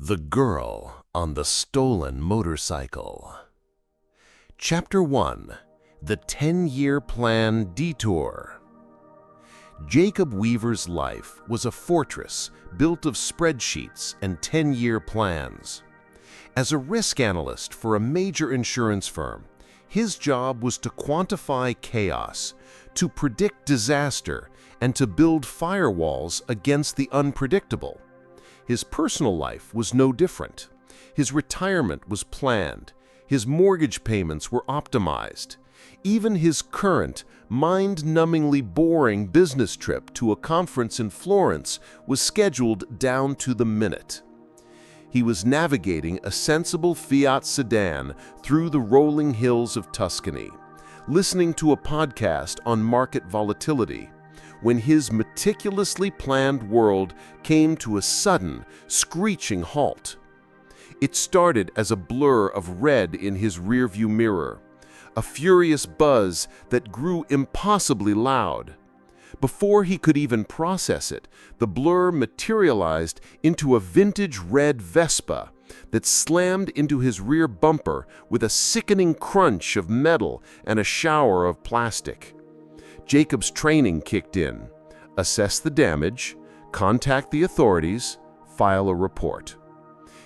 The Girl on the Stolen Motorcycle. Chapter 1. The 10-Year Plan Detour. Jacob Weaver's life was a fortress built of spreadsheets and 10-year plans. As a risk analyst for a major insurance firm, his job was to quantify chaos, to predict disaster, and to build firewalls against the unpredictable. His personal life was no different. His retirement was planned. His mortgage payments were optimized. Even his current, mind-numbingly boring business trip to a conference in Florence was scheduled down to the minute. He was navigating a sensible Fiat sedan through the rolling hills of Tuscany, listening to a podcast on market volatility, when his meticulously planned world came to a sudden, screeching halt. It started as a blur of red in his rearview mirror, a furious buzz that grew impossibly loud. Before he could even process it, the blur materialized into a vintage red Vespa that slammed into his rear bumper with a sickening crunch of metal and a shower of plastic. Jacob's training kicked in. Assess the damage, contact the authorities, file a report.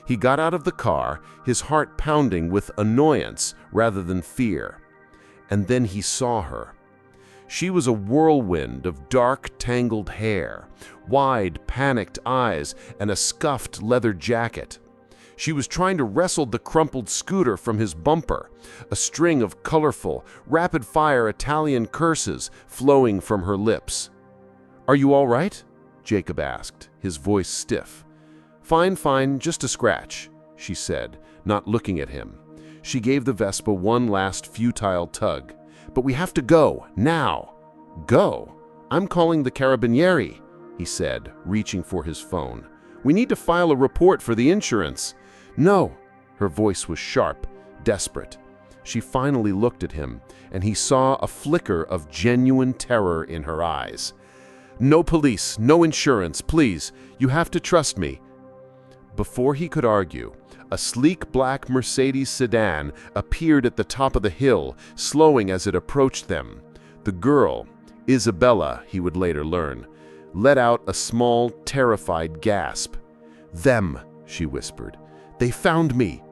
He got out of the car, his heart pounding with annoyance rather than fear. And then he saw her. She was a whirlwind of dark, tangled hair, wide, panicked eyes, and a scuffed leather jacket. She was trying to wrestle the crumpled scooter from his bumper, a string of colorful, rapid-fire Italian curses flowing from her lips. "Are you all right?" Jacob asked, his voice stiff. Fine, just a scratch," she said, not looking at him. She gave the Vespa one last futile tug. "But we have to go, now." "Go? I'm calling the Carabinieri," he said, reaching for his phone. "We need to file a report for the insurance." "No." Her voice was sharp, desperate. She finally looked at him, and he saw a flicker of genuine terror in her eyes. "No police, no insurance, please. You have to trust me." Before he could argue, a sleek black Mercedes sedan appeared at the top of the hill, slowing as it approached them. The girl, Isabella, he would later learn, let out a small, terrified gasp. "Them," she whispered. "They found me."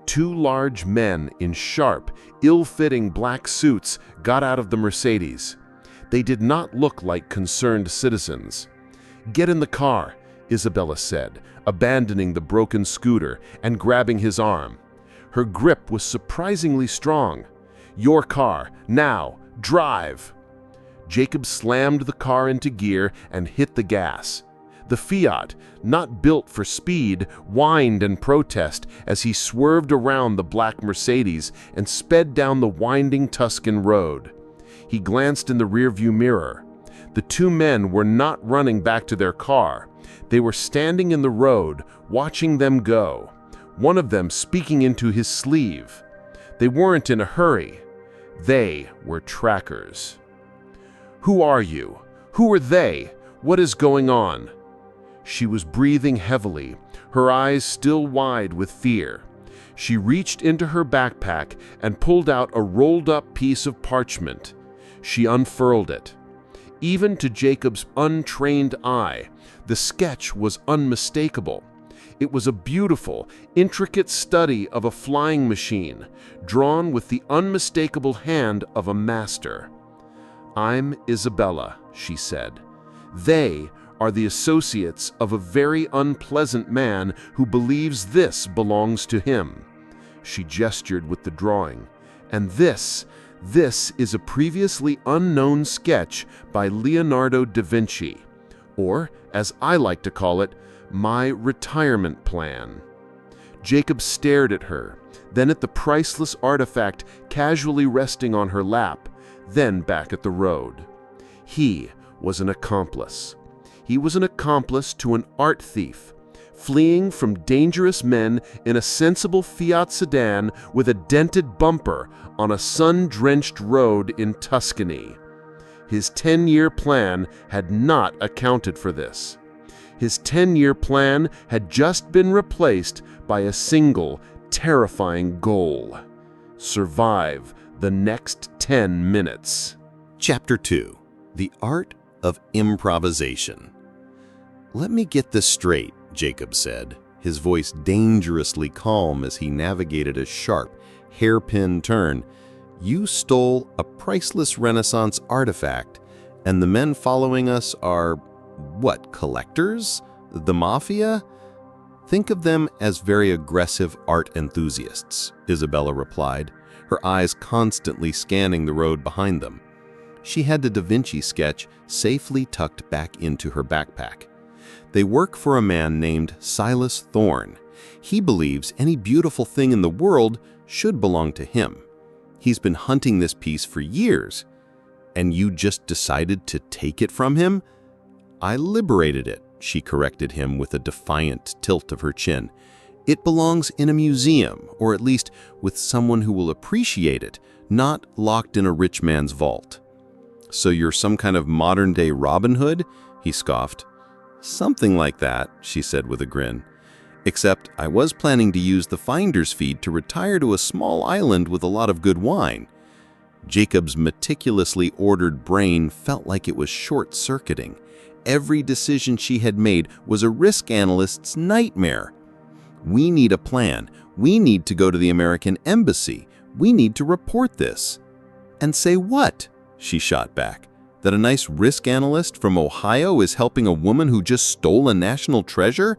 Two large men in sharp, ill-fitting black suits got out of the Mercedes. They did not look like concerned citizens. "Get in the car," Isabella said, abandoning the broken scooter and grabbing his arm. Her grip was surprisingly strong. "Your car, now, drive!" Jacob slammed the car into gear and hit the gas. The Fiat, not built for speed, whined in protest as he swerved around the black Mercedes and sped down the winding Tuscan road. He glanced in the rearview mirror. The two men were not running back to their car. They were standing in the road, watching them go, one of them speaking into his sleeve. They weren't in a hurry. They were trackers. "Who are you? Who are they? What is going on?" She was breathing heavily, her eyes still wide with fear. She reached into her backpack and pulled out a rolled-up piece of parchment. She unfurled it. Even to Jacob's untrained eye, the sketch was unmistakable. It was a beautiful, intricate study of a flying machine, drawn with the unmistakable hand of a master. "I'm Isabella," she said. "They are the associates of a very unpleasant man who believes this belongs to him." She gestured with the drawing. "And this is a previously unknown sketch by Leonardo da Vinci, or, as I like to call it, my retirement plan." Jacob stared at her, then at the priceless artifact casually resting on her lap, then back at the road. He was an accomplice. He was an accomplice to an art thief, fleeing from dangerous men in a sensible Fiat sedan with a dented bumper on a sun-drenched road in Tuscany. His 10-year plan had not accounted for this. His 10-year plan had just been replaced by a single, terrifying goal: survive the next 10 minutes. Chapter 2. The Art of Improvisation. "Let me get this straight," Jacob said, his voice dangerously calm as he navigated a sharp, hairpin turn. "You stole a priceless Renaissance artifact, and the men following us are, what, collectors? The mafia?" "Think of them as very aggressive art enthusiasts," Isabella replied, her eyes constantly scanning the road behind them. She had the Da Vinci sketch safely tucked back into her backpack. "They work for a man named Silas Thorne. He believes any beautiful thing in the world should belong to him. He's been hunting this piece for years. And you just decided to take it from him?" "I liberated it," she corrected him with a defiant tilt of her chin. "It belongs in a museum, or at least with someone who will appreciate it, not locked in a rich man's vault." "So you're some kind of modern-day Robin Hood?" he scoffed. "Something like that," she said with a grin. "Except I was planning to use the finder's fee to retire to a small island with a lot of good wine." Jacob's meticulously ordered brain felt like it was short-circuiting. Every decision she had made was a risk analyst's nightmare. "We need a plan. We need to go to the American embassy. We need to report this." "And say what?" she shot back. "That a nice risk analyst from Ohio is helping a woman who just stole a national treasure?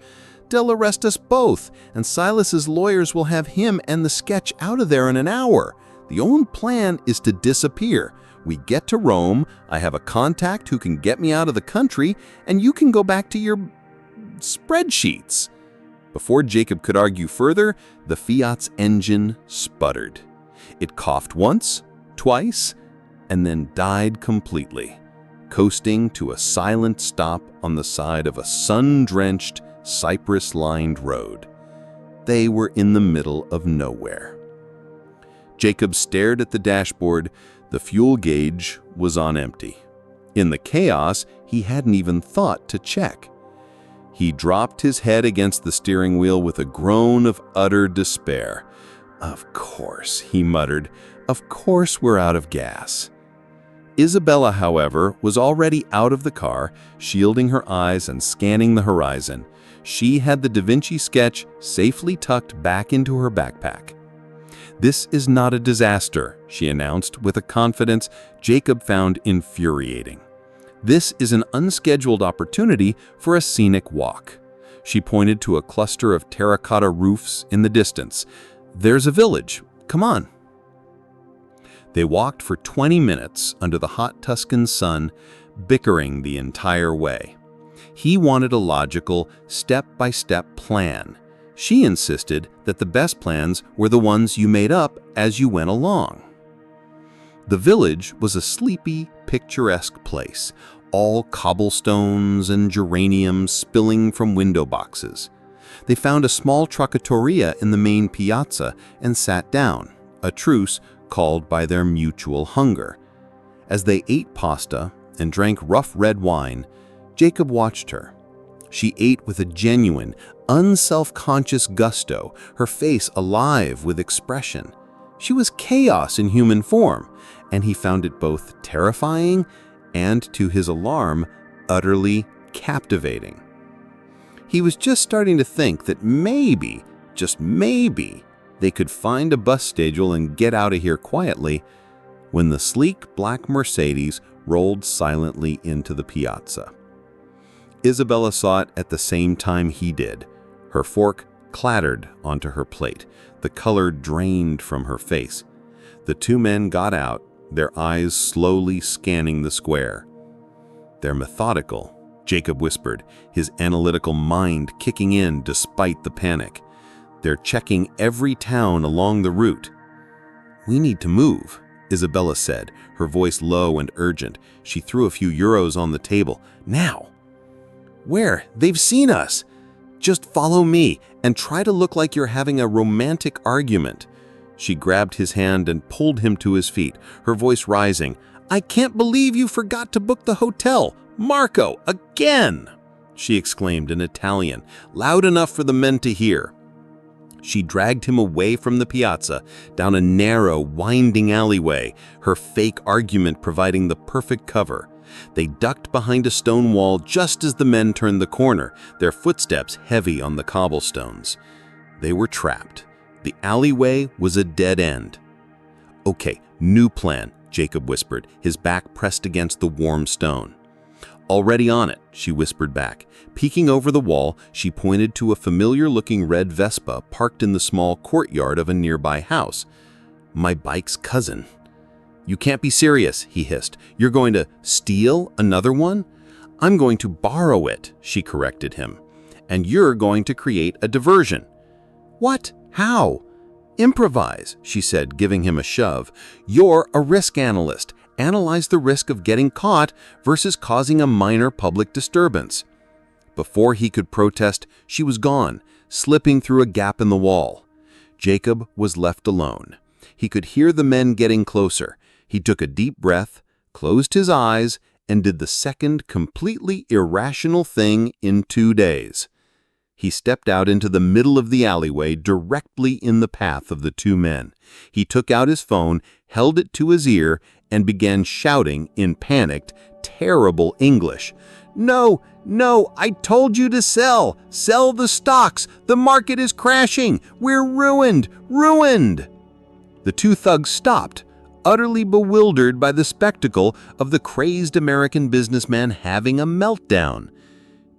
They'll arrest us both, and Silas's lawyers will have him and the sketch out of there in an hour. The only plan is to disappear. We get to Rome, I have a contact who can get me out of the country, and you can go back to your spreadsheets." Before Jacob could argue further, the Fiat's engine sputtered. It coughed once, twice, and then died completely, coasting to a silent stop on the side of a sun-drenched, cypress-lined road. They were in the middle of nowhere. Jacob stared at the dashboard. The fuel gauge was on empty. In the chaos, he hadn't even thought to check. He dropped his head against the steering wheel with a groan of utter despair. "Of course," he muttered, "of course we're out of gas." Isabella, however, was already out of the car, shielding her eyes and scanning the horizon. She had the Da Vinci sketch safely tucked back into her backpack. "This is not a disaster," she announced with a confidence Jacob found infuriating. "This is an unscheduled opportunity for a scenic walk." She pointed to a cluster of terracotta roofs in the distance. "There's a village. Come on." They walked for 20 minutes under the hot Tuscan sun, bickering the entire way. He wanted a logical, step-by-step plan. She insisted that the best plans were the ones you made up as you went along. The village was a sleepy, picturesque place, all cobblestones and geraniums spilling from window boxes. They found a small trattoria in the main piazza and sat down, a truce called by their mutual hunger. As they ate pasta and drank rough red wine, Jacob watched her. She ate with a genuine, unself-conscious gusto, her face alive with expression. She was chaos in human form, and he found it both terrifying and, to his alarm, utterly captivating. He was just starting to think that maybe, just maybe, they could find a bus schedule and get out of here quietly, when the sleek black Mercedes rolled silently into the piazza. Isabella saw it at the same time he did. Her fork clattered onto her plate. The color drained from her face. The two men got out, their eyes slowly scanning the square. "They're methodical," Jacob whispered, his analytical mind kicking in despite the panic. "They're checking every town along the route." "We need to move," Isabella said, her voice low and urgent. She threw a few euros on the table. "Now!" "Where? They've seen us!" "Just follow me and try to look like you're having a romantic argument." She grabbed his hand and pulled him to his feet, her voice rising. "I can't believe you forgot to book the hotel! Marco, again!" she exclaimed in Italian, loud enough for the men to hear. She dragged him away from the piazza, down a narrow, winding alleyway, her fake argument providing the perfect cover. They ducked behind a stone wall just as the men turned the corner, their footsteps heavy on the cobblestones. They were trapped. The alleyway was a dead end. "Okay, new plan," Jacob whispered, his back pressed against the warm stone. "Already on it," she whispered back. Peeking over the wall, she pointed to a familiar-looking red Vespa parked in the small courtyard of a nearby house. "My bike's cousin." "You can't be serious," he hissed. "You're going to steal another one?" "I'm going to borrow it," she corrected him. "And you're going to create a diversion." "What? How?" "Improvise," she said, giving him a shove. "You're a risk analyst. Analyze the risk of getting caught versus causing a minor public disturbance." Before he could protest, she was gone, slipping through a gap in the wall. Jacob was left alone. He could hear the men getting closer. He took a deep breath, closed his eyes, and did the second completely irrational thing in 2 days. He stepped out into the middle of the alleyway directly in the path of the two men. He took out his phone, held it to his ear, and began shouting in panicked, terrible English. "No, no, I told you to sell! Sell the stocks! The market is crashing! We're ruined! Ruined!" The two thugs stopped, utterly bewildered by the spectacle of the crazed American businessman having a meltdown.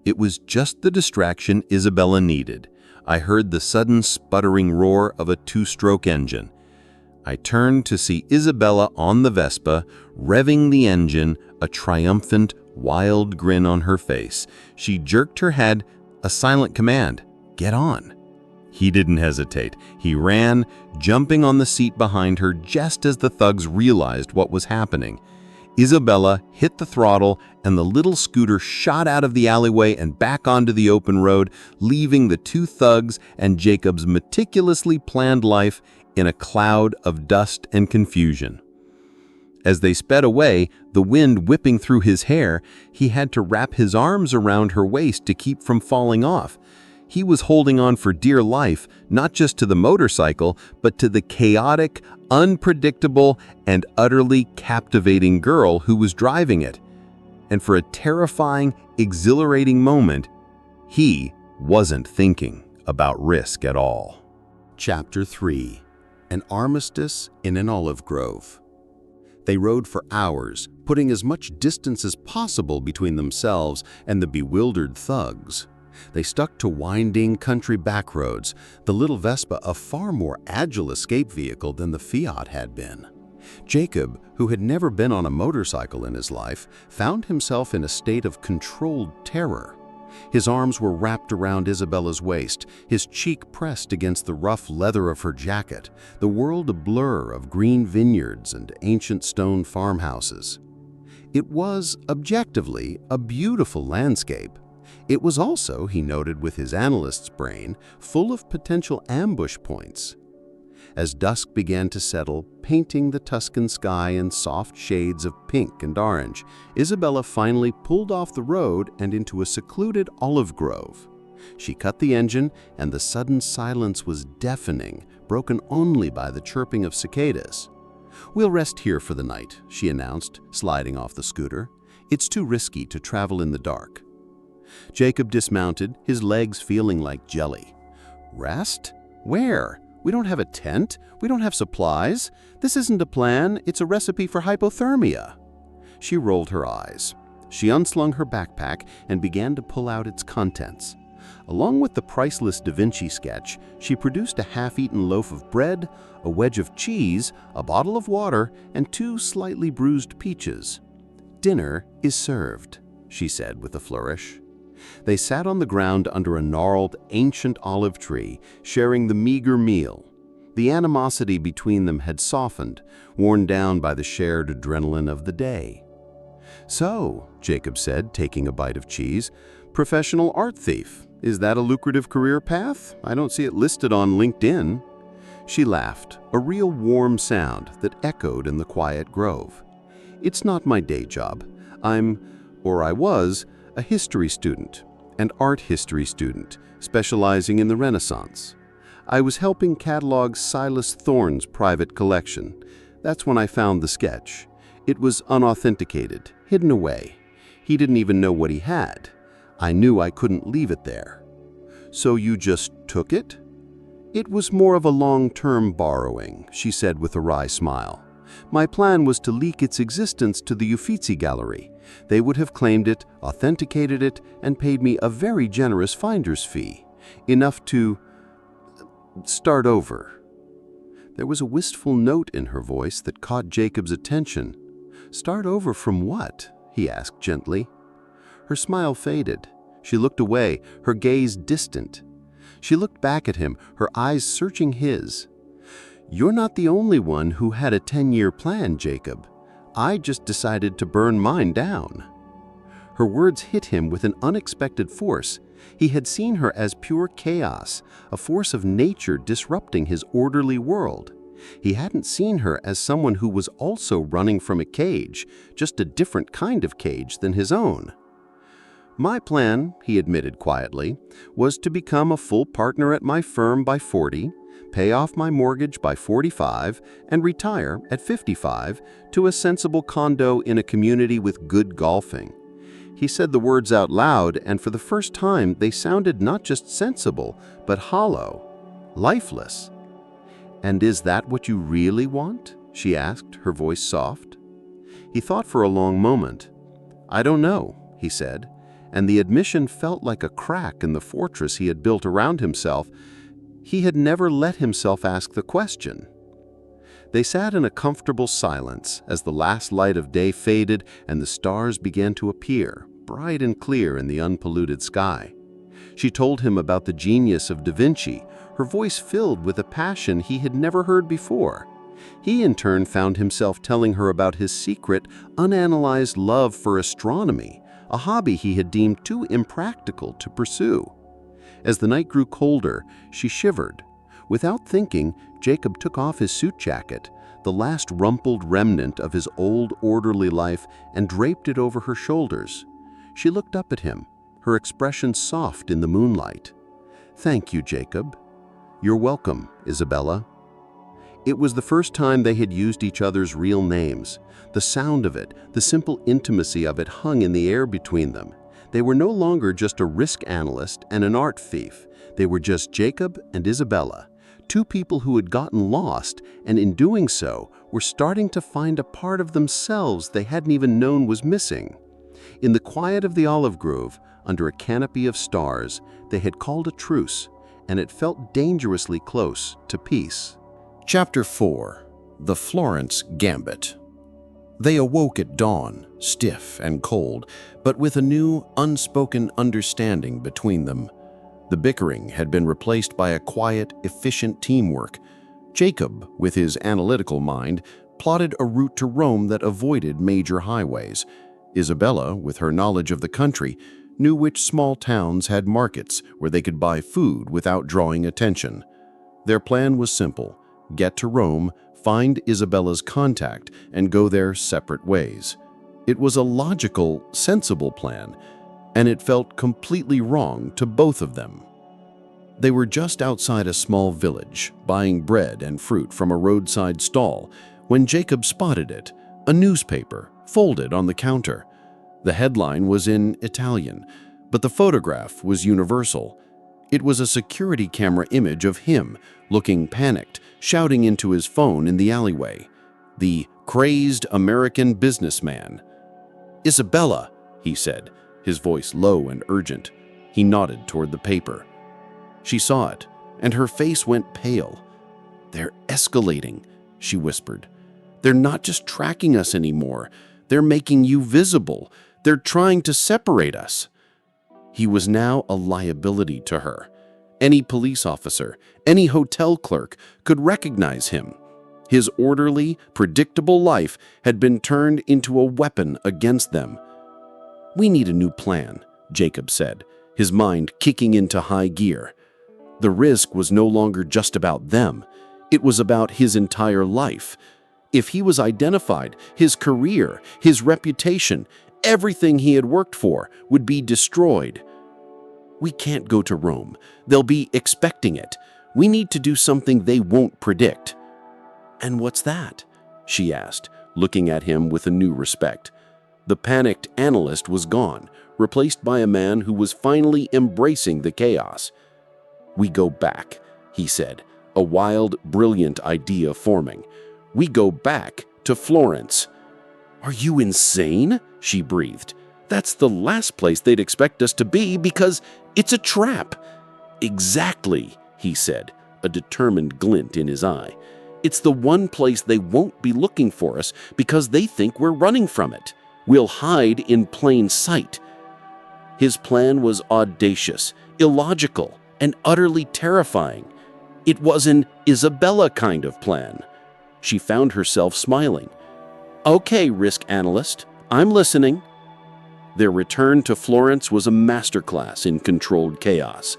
It was just the distraction Isabella needed. I heard the sudden sputtering roar of a two-stroke engine. I turned to see Isabella on the Vespa, revving the engine, a triumphant, wild grin on her face. She jerked her head, a silent command, "Get on." He didn't hesitate. He ran, jumping on the seat behind her just as the thugs realized what was happening. Isabella hit the throttle, and the little scooter shot out of the alleyway and back onto the open road, leaving the two thugs and Jacob's meticulously planned life in a cloud of dust and confusion. As they sped away, the wind whipping through his hair, he had to wrap his arms around her waist to keep from falling off. He was holding on for dear life, not just to the motorcycle, but to the chaotic, unpredictable, and utterly captivating girl who was driving it. And for a terrifying, exhilarating moment, he wasn't thinking about risk at all. Chapter 3. An Armistice in an Olive Grove. They rode for hours, putting as much distance as possible between themselves and the bewildered thugs. They stuck to winding country backroads, the little Vespa a far more agile escape vehicle than the Fiat had been. Jacob, who had never been on a motorcycle in his life, found himself in a state of controlled terror. His arms were wrapped around Isabella's waist, his cheek pressed against the rough leather of her jacket, the world a blur of green vineyards and ancient stone farmhouses. It was, objectively, a beautiful landscape. It was also, he noted with his analyst's brain, full of potential ambush points. As dusk began to settle, painting the Tuscan sky in soft shades of pink and orange, Isabella finally pulled off the road and into a secluded olive grove. She cut the engine, and the sudden silence was deafening, broken only by the chirping of cicadas. "We'll rest here for the night," she announced, sliding off the scooter. "It's too risky to travel in the dark." Jacob dismounted, his legs feeling like jelly. "Rest? Where? We don't have a tent. We don't have supplies. This isn't a plan. It's a recipe for hypothermia." She rolled her eyes. She unslung her backpack and began to pull out its contents. Along with the priceless Da Vinci sketch, she produced a half-eaten loaf of bread, a wedge of cheese, a bottle of water, and 2 slightly bruised peaches. "Dinner is served," she said with a flourish. They sat on the ground under a gnarled, ancient olive tree, sharing the meager meal. The animosity between them had softened, worn down by the shared adrenaline of the day. "So," Jacob said, taking a bite of cheese, "professional art thief. Is that a lucrative career path? I don't see it listed on LinkedIn." She laughed, a real warm sound that echoed in the quiet grove. "It's not my day job. I was, a history student, an art history student specializing in the Renaissance. I was helping catalog Silas Thorne's private collection. That's when I found the sketch. It was unauthenticated, hidden away. He didn't even know what he had. I knew I couldn't leave it there. So you just took it? It was more of a long-term borrowing, she said with a wry smile. My plan was to leak its existence to the Uffizi Gallery. They would have claimed it, authenticated it, and paid me a very generous finder's fee. Enough to start over. There was a wistful note in her voice that caught Jacob's attention. Start over from what? He asked gently. Her smile faded. She looked away, her gaze distant. She looked back at him, her eyes searching his. You're not the only one who had a 10-year plan, Jacob. I just decided to burn mine down. Her words hit him with an unexpected force. He had seen her as pure chaos, a force of nature disrupting his orderly world. He hadn't seen her as someone who was also running from a cage, just a different kind of cage than his own. My plan, he admitted quietly, was to become a full partner at my firm by 40, pay off my mortgage by 45, and retire at 55 to a sensible condo in a community with good golfing. He said the words out loud, and for the first time they sounded not just sensible, but hollow, lifeless. And is that what you really want? She asked, her voice soft. He thought for a long moment. I don't know, he said, and the admission felt like a crack in the fortress he had built around himself. He had never let himself ask the question. They sat in a comfortable silence as the last light of day faded and the stars began to appear, bright and clear in the unpolluted sky. She told him about the genius of Da Vinci, her voice filled with a passion he had never heard before. He in turn found himself telling her about his secret, unanalyzed love for astronomy, a hobby he had deemed too impractical to pursue. As the night grew colder, she shivered. Without thinking, Jacob took off his suit jacket, the last rumpled remnant of his old orderly life, and draped it over her shoulders. She looked up at him, her expression soft in the moonlight. Thank you, Jacob. You're welcome, Isabella. It was the first time they had used each other's real names. The sound of it, the simple intimacy of it hung in the air between them. They were no longer just a risk analyst and an art thief. They were just Jacob and Isabella, two people who had gotten lost and in doing so were starting to find a part of themselves they hadn't even known was missing. In the quiet of the olive grove, under a canopy of stars, they had called a truce, and it felt dangerously close to peace. Chapter 4. The Florence Gambit. They awoke at dawn, stiff and cold, but with a new, unspoken understanding between them. The bickering had been replaced by a quiet, efficient teamwork. Jacob, with his analytical mind, plotted a route to Rome that avoided major highways. Isabella, with her knowledge of the country, knew which small towns had markets where they could buy food without drawing attention. Their plan was simple: get to Rome, find Isabella's contact, and go their separate ways. It was a logical, sensible plan, and it felt completely wrong to both of them. They were just outside a small village, buying bread and fruit from a roadside stall, when Jacob spotted it, a newspaper, folded on the counter. The headline was in Italian, but the photograph was universal. It was a security camera image of him, looking panicked, shouting into his phone in the alleyway. The crazed American businessman. "Isabella," he said, his voice low and urgent. He nodded toward the paper. She saw it, and her face went pale. "They're escalating," she whispered. "They're not just tracking us anymore. They're making you visible. They're trying to separate us." He was now a liability to her. Any police officer, any hotel clerk could recognize him. His orderly, predictable life had been turned into a weapon against them. "We need a new plan," Jacob said, his mind kicking into high gear. The risk was no longer just about them. It was about his entire life. If he was identified, his career, his reputation, everything he had worked for would be destroyed. We can't go to Rome. They'll be expecting it. We need to do something they won't predict." "And what's that?" she asked, looking at him with a new respect. The panicked analyst was gone, replaced by a man who was finally embracing the chaos. "We go back," he said, a wild, brilliant idea forming. "We go back to Florence." "Are you insane?" she breathed. "That's the last place they'd expect us to be because it's a trap." "Exactly," he said, a determined glint in his eye. "It's the one place they won't be looking for us because they think we're running from it. We'll hide in plain sight." His plan was audacious, illogical, and utterly terrifying. It was an Isabella kind of plan. She found herself smiling. "Okay, risk analyst, I'm listening." Their return to Florence was a masterclass in controlled chaos.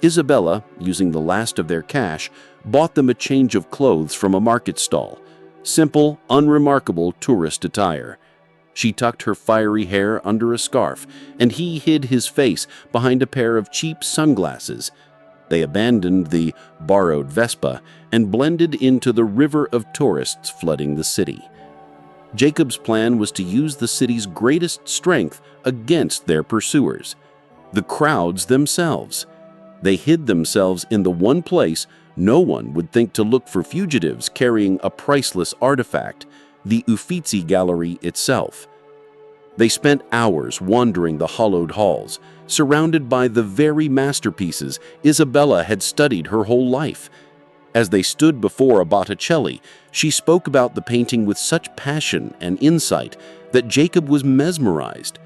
Isabella, using the last of their cash, bought them a change of clothes from a market stall. Simple, unremarkable tourist attire. She tucked her fiery hair under a scarf, and he hid his face behind a pair of cheap sunglasses. They abandoned the borrowed Vespa and blended into the river of tourists flooding the city. Jacob's plan was to use the city's greatest strength against their pursuers, the crowds themselves. They hid themselves in the one place no one would think to look for fugitives carrying a priceless artifact, the Uffizi Gallery itself. They spent hours wandering the hollowed halls, surrounded by the very masterpieces Isabella had studied her whole life. As they stood before a Botticelli, she spoke about the painting with such passion and insight that Jacob was mesmerized.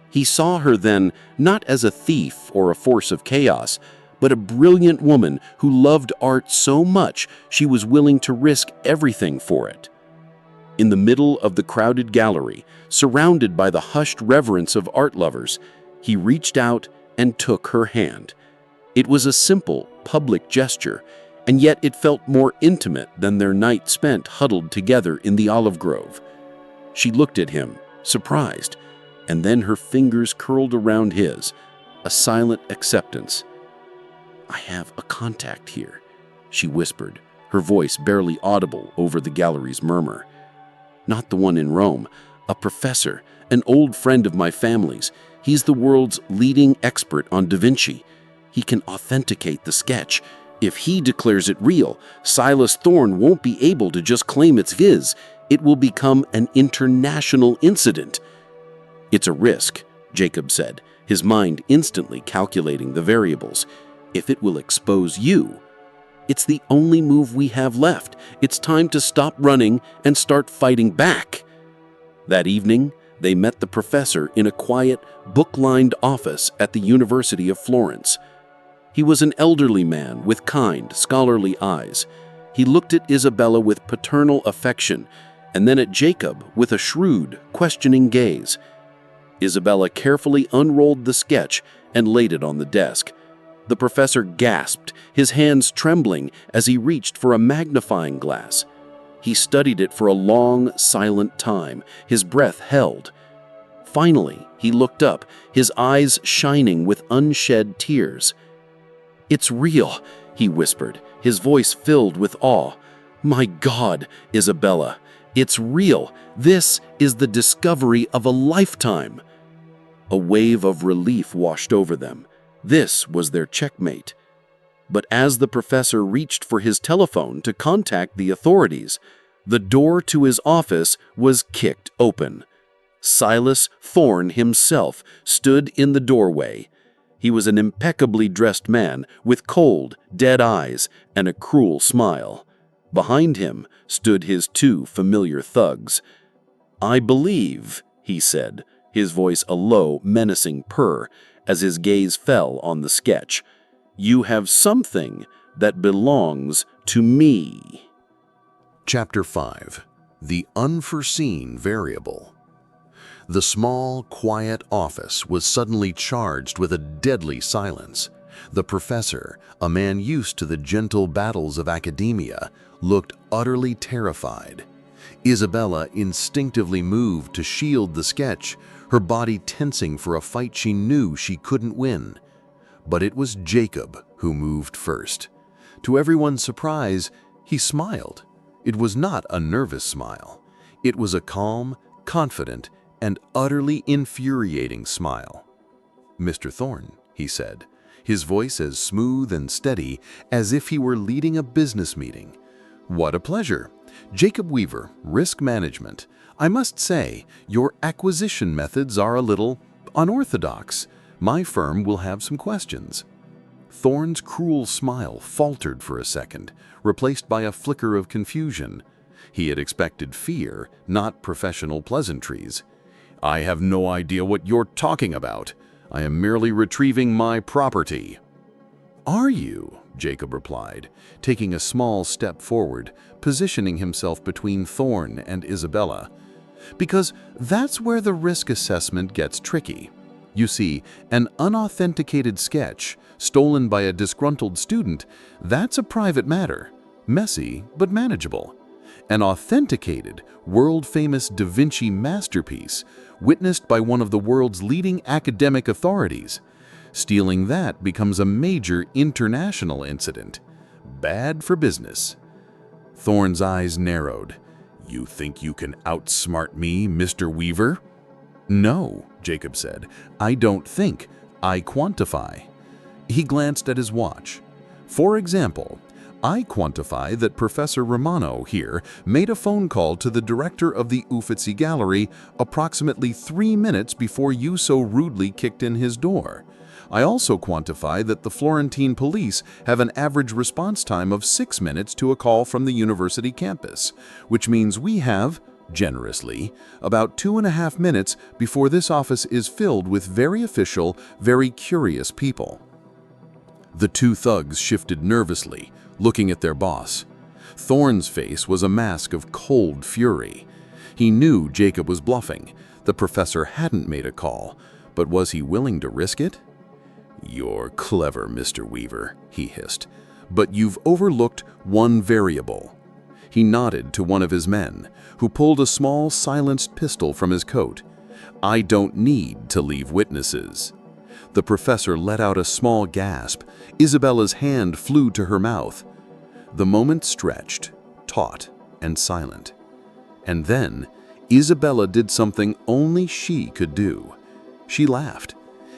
He saw her then not as a thief or a force of chaos, but a brilliant woman who loved art so much she was willing to risk everything for it. In the middle of the crowded gallery, surrounded by the hushed reverence of art lovers, he reached out and took her hand. It was a simple, public gesture, and yet it felt more intimate than their night spent huddled together in the olive grove. She looked at him, surprised, and then her fingers curled around his, a silent acceptance. "I have a contact here," she whispered, her voice barely audible over the gallery's murmur. "Not the one in Rome, a professor, an old friend of my family's. He's the world's leading expert on Da Vinci. He can authenticate the sketch. If he declares it real, Silas Thorne won't be able to just claim it's his. It will become an international incident." "It's a risk," Jacob said, his mind instantly calculating the variables. "If it will expose you, it's the only move we have left. It's time to stop running and start fighting back." That evening, they met the professor in a quiet, book-lined office at the University of Florence. He was an elderly man with kind, scholarly eyes. He looked at Isabella with paternal affection, and then at Jacob with a shrewd, questioning gaze. Isabella carefully unrolled the sketch and laid it on the desk. The professor gasped, his hands trembling as he reached for a magnifying glass. He studied it for a long, silent time, his breath held. Finally, he looked up, his eyes shining with unshed tears. "It's real," he whispered, his voice filled with awe. "My God, Isabella, it's real. This is the discovery of a lifetime." A wave of relief washed over them. This was their checkmate. But as the professor reached for his telephone to contact the authorities, the door to his office was kicked open. Silas Thorne himself stood in the doorway. He was an impeccably dressed man with cold, dead eyes and a cruel smile. Behind him stood his two familiar thugs. "I believe," he said, his voice a low, menacing purr, as his gaze fell on the sketch, "you have something that belongs to me." Chapter 5. The Unforeseen Variable. The small, quiet office was suddenly charged with a deadly silence. The professor, a man used to the gentle battles of academia, looked utterly terrified. Isabella instinctively moved to shield the sketch, her body tensing for a fight she knew she couldn't win. But it was Jacob who moved first. To everyone's surprise, he smiled. It was not a nervous smile. It was a calm, confident, and utterly infuriating smile. "Mr. Thorne," he said, his voice as smooth and steady as if he were leading a business meeting. "What a pleasure. Jacob Weaver, Risk Management. I must say, your acquisition methods are a little unorthodox. My firm will have some questions." Thorne's cruel smile faltered for a second, replaced by a flicker of confusion. He had expected fear, not professional pleasantries. "I have no idea what you're talking about. I am merely retrieving my property." "Are you?" Jacob replied, taking a small step forward, positioning himself between Thorne and Isabella. "Because that's where the risk assessment gets tricky. You see, an unauthenticated sketch, stolen by a disgruntled student, that's a private matter, messy but manageable. An authenticated, world-famous Da Vinci masterpiece, witnessed by one of the world's leading academic authorities. Stealing that becomes a major international incident. Bad for business." Thorne's eyes narrowed. "You think you can outsmart me, Mr. Weaver?" "No," Jacob said. "I don't think. I quantify." He glanced at his watch. "For example, I quantify that Professor Romano here made a phone call to the director of the Uffizi Gallery approximately 3 minutes before you so rudely kicked in his door. I also quantify that the Florentine police have an average response time of 6 minutes to a call from the university campus, which means we have, generously, about 2.5 minutes before this office is filled with very official, very curious people." The two thugs shifted nervously, looking at their boss. Thorne's face was a mask of cold fury. He knew Jacob was bluffing. The professor hadn't made a call, but was he willing to risk it? "You're clever, Mr. Weaver," he hissed, "but you've overlooked one variable." He nodded to one of his men, who pulled a small silenced pistol from his coat. "I don't need to leave witnesses." The professor let out a small gasp. Isabella's hand flew to her mouth. The moment stretched, taut and silent. And then, Isabella did something only she could do. She laughed.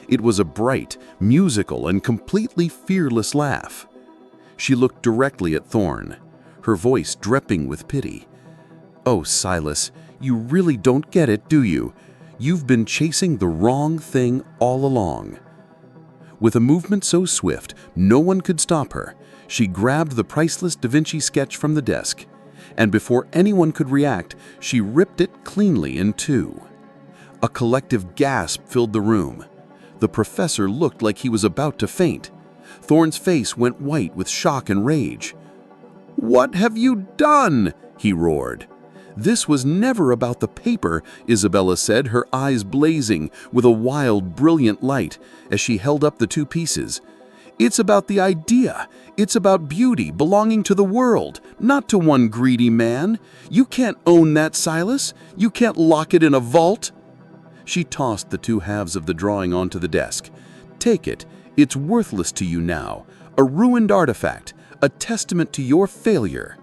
It was a bright, musical, and completely fearless laugh. She looked directly at Thorne, her voice dripping with pity. "Oh, Silas, you really don't get it, do you? You've been chasing the wrong thing all along." With a movement so swift, no one could stop her, she grabbed the priceless Da Vinci sketch from the desk, and before anyone could react, she ripped it cleanly in two. A collective gasp filled the room. The professor looked like he was about to faint. Thorne's face went white with shock and rage. "What have you done?" he roared. "This was never about the paper," Isabella said, her eyes blazing with a wild, brilliant light as she held up the two pieces. "It's about the idea. It's about beauty belonging to the world, not to one greedy man. You can't own that, Silas. You can't lock it in a vault." She tossed the two halves of the drawing onto the desk. "Take it. It's worthless to you now. A ruined artifact, a testament to your failure."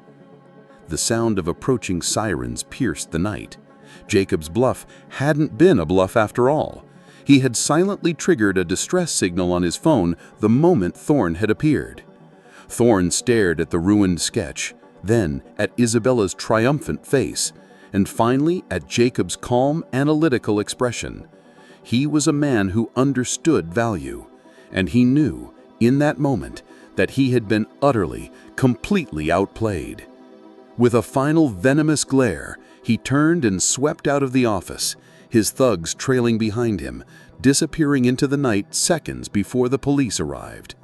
The sound of approaching sirens pierced the night. Jacob's bluff hadn't been a bluff after all. He had silently triggered a distress signal on his phone the moment Thorne had appeared. Thorne stared at the ruined sketch, then at Isabella's triumphant face, and finally at Jacob's calm, analytical expression. He was a man who understood value, and he knew, in that moment, that he had been utterly, completely outplayed. With a final venomous glare, he turned and swept out of the office, his thugs trailing behind him, disappearing into the night seconds before the police arrived.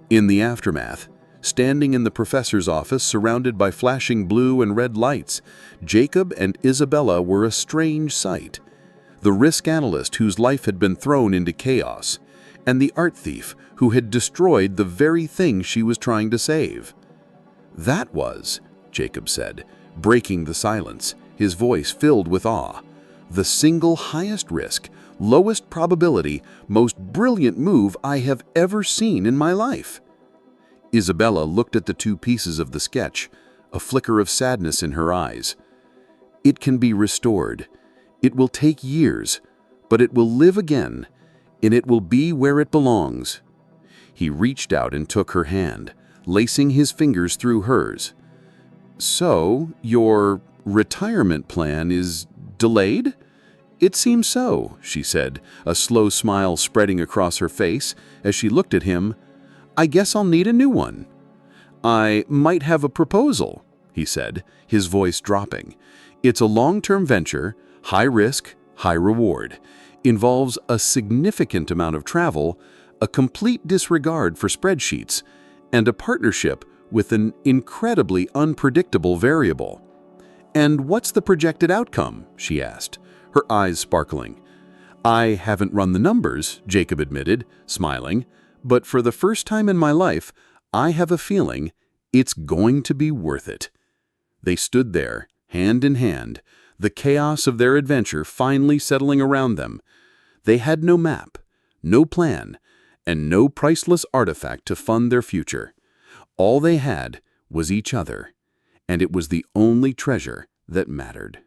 In the aftermath, standing in the professor's office surrounded by flashing blue and red lights, Jacob and Isabella were a strange sight. The risk analyst whose life had been thrown into chaos, and the art thief who had destroyed the very thing she was trying to save. "That was," Jacob said, breaking the silence, his voice filled with awe, "the single highest risk, Lowest probability, most brilliant move I have ever seen in my life." Isabella looked at the two pieces of the sketch, a flicker of sadness in her eyes. "It can be restored. It will take years, but it will live again, and it will be where it belongs." He reached out and took her hand, lacing his fingers through hers. "So, your retirement plan is delayed?" "It seems so," she said, a slow smile spreading across her face as she looked at him. "I guess I'll need a new one." "I might have a proposal," he said, his voice dropping. "It's a long-term venture, high risk, high reward. Involves a significant amount of travel, a complete disregard for spreadsheets, and a partnership with an incredibly unpredictable variable." "And what's the projected outcome?" she asked, her eyes sparkling. "I haven't run the numbers," Jacob admitted, smiling, "but for the first time in my life, I have a feeling it's going to be worth it." They stood there, hand in hand, the chaos of their adventure finally settling around them. They had no map, no plan, and no priceless artifact to fund their future. All they had was each other, and it was the only treasure that mattered.